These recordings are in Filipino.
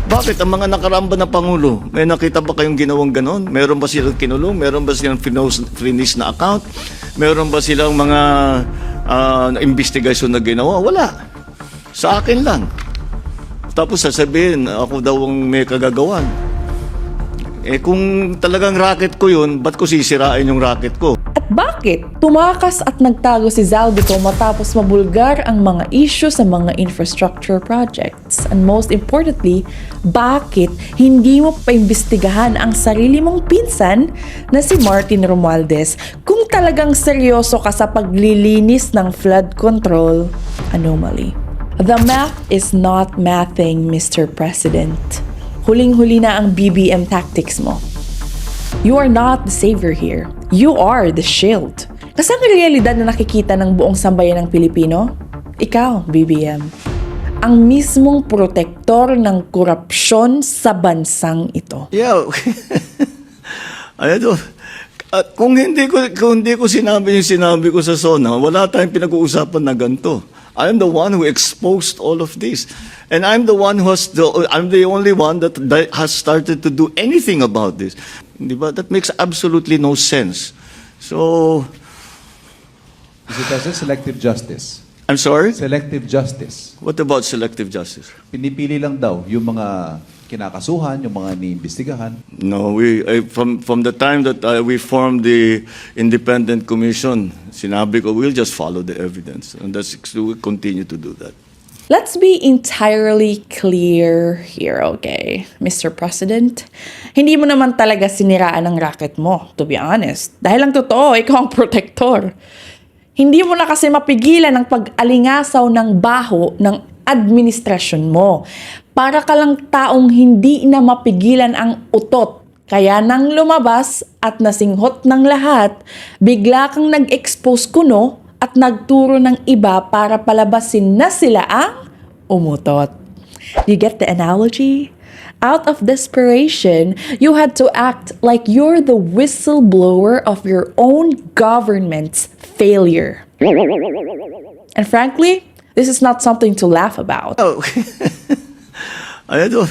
Bakit ang mga nakaraan ba na Pangulo, may nakita ba kayong ginawang ganon? Meron ba silang kinulong? Meron ba silang freeze na account? Meron ba silang mga investigation na ginawa? Wala. Sa akin lang. Tapos sasabihin, ako daw ang may kagagawan. Eh kung talagang racket ko yun, ba't ko sisirain yung racket ko? At bakit tumakas at nagtago si Zaldico matapos mabulgar ang mga issue sa mga infrastructure projects? And most importantly, bakit hindi mo paimbestigahan ang sarili mong pinsan na si Martin Romualdez kung talagang seryoso ka sa paglilinis ng flood control anomaly? The math is not mathing, Mr. President. Huling-huli na ang BBM tactics mo. You are not the savior here. You are the shield. Kasi ang realidad na nakikita ng buong sambayan ng Pilipino, ikaw, BBM, ang mismong protektor ng korupsyon sa bansang ito. Yeah. Ano, kung hindi ko sinabi yung sinabi ko sa SONA, wala tayong pinag-uusapan na ganito. I'm the one who exposed all of this. And I'm the only one that has started to do anything about this. Diba? That makes absolutely no sense. So, Mr. President, selective justice. I'm sorry? Selective justice. What about selective justice? Pinipili lang daw yung mga kinakasuhan, yung mga iniimbestigahan. No, from the time that we formed the independent commission, sinabi ko, we'll just follow the evidence. And we'll continue to do that. Let's be entirely clear here, okay, Mr. President? Hindi mo naman talaga siniraan ang racket mo, to be honest. Dahil ang totoo, ikaw ang protector. Hindi mo na kasi mapigilan ang pag-alingasaw ng baho ng administrasyon mo. Para ka lang taong hindi na mapigilan ang utot. Kaya nang lumabas at nasinghot ng lahat, bigla kang nag-expose kuno at nagturo ng iba para palabasin na sila ang umutot. You get the analogy? Out of desperation, you had to act like you're the whistleblower of your own government's failure. And frankly, this is not something to laugh about. Oh. Ano?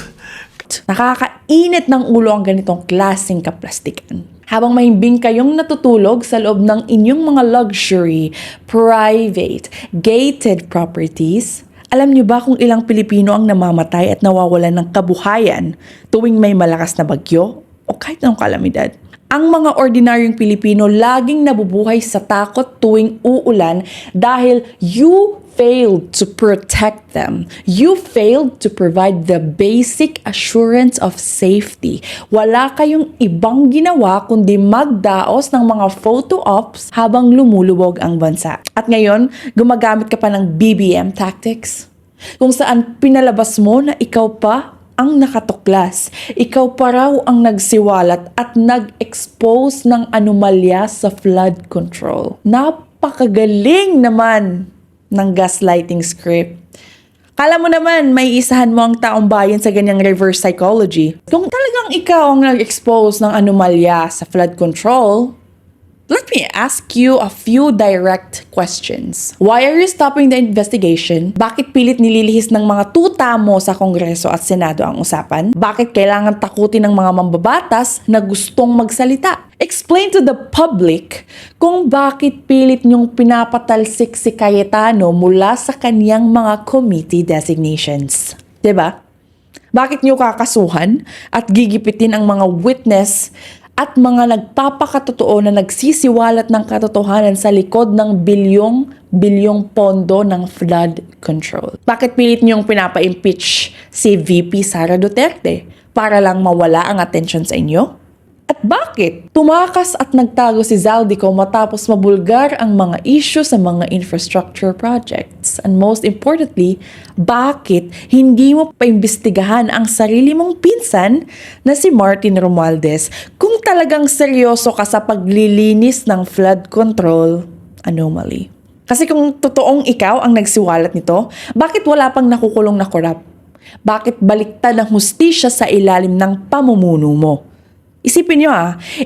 Nakakainit ng ulo ang ganitong klaseng kaplastikan. Habang mahimbing kayong natutulog sa loob ng inyong mga luxury, private, gated properties, alam niyo ba kung ilang Pilipino ang namamatay at nawawalan ng kabuhayan tuwing may malakas na bagyo o kahit anong kalamidad? Ang mga ordinaryong Pilipino laging nabubuhay sa takot tuwing uulan dahil you failed to protect them. You failed to provide the basic assurance of safety. Wala kayong ibang ginawa kundi magdaos ng mga photo ops habang lumulubog ang bansa. At ngayon, gumagamit ka pa ng BBM tactics, kung saan pinalabas mo na ikaw pa ang nakatuklas. Ikaw pa raw ang nagsiwalat at nag-expose ng anomalya sa flood control. Napakagaling naman ng gaslighting script. Kala mo naman may isahan mo ang taong bayan sa ganyang reverse psychology. Kung talagang ikaw ang nag-expose ng anomalya sa flood control, let me ask you a few direct questions. Why are you stopping the investigation? Bakit pilit nililihis ng mga tuta mo sa Kongreso at Senado ang usapan? Bakit kailangan takutin ng mga mambabatas na gustong magsalita? Explain to the public kung bakit pilit niyong pinapatalsik si Cayetano mula sa kaniyang mga committee designations. 'Di ba? Bakit niyo kakasuhan at gigipitin ang mga witness at mga nagpapakatotoo na nagsisiwalat ng katotohanan sa likod ng bilyong pondo ng flood control? Bakit pilit niyong pinapa-impeach si VP Sara Duterte para lang mawala ang atensyon sa inyo? At bakit tumakas at nagtago si Zaldico matapos mabulgar ang mga issue sa mga infrastructure projects? And most importantly, bakit hindi mo paimbestigahan ang sarili mong pinsan na si Martin Romualdez kung talagang seryoso ka sa paglilinis ng flood control anomaly? Kasi kung totoong ikaw ang nagsiwalat nito, bakit wala pang nakukulong na korap? Bakit baliktad ang hustisya sa ilalim ng pamumuno mo? Isipin nyo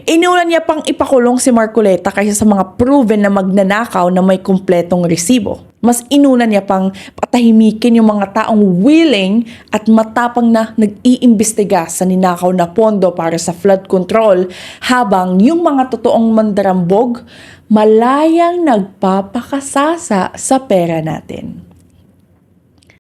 inulan niya pang ipakulong si Marcoleta kaysa sa mga proven na magnanakaw na may kumpletong resibo. Mas inuna niya pang patahimikin yung mga taong willing at matapang na nag-iimbestiga sa ninakaw na pondo para sa flood control, habang yung mga totoong mandarambog malayang nagpapakasasa sa pera natin.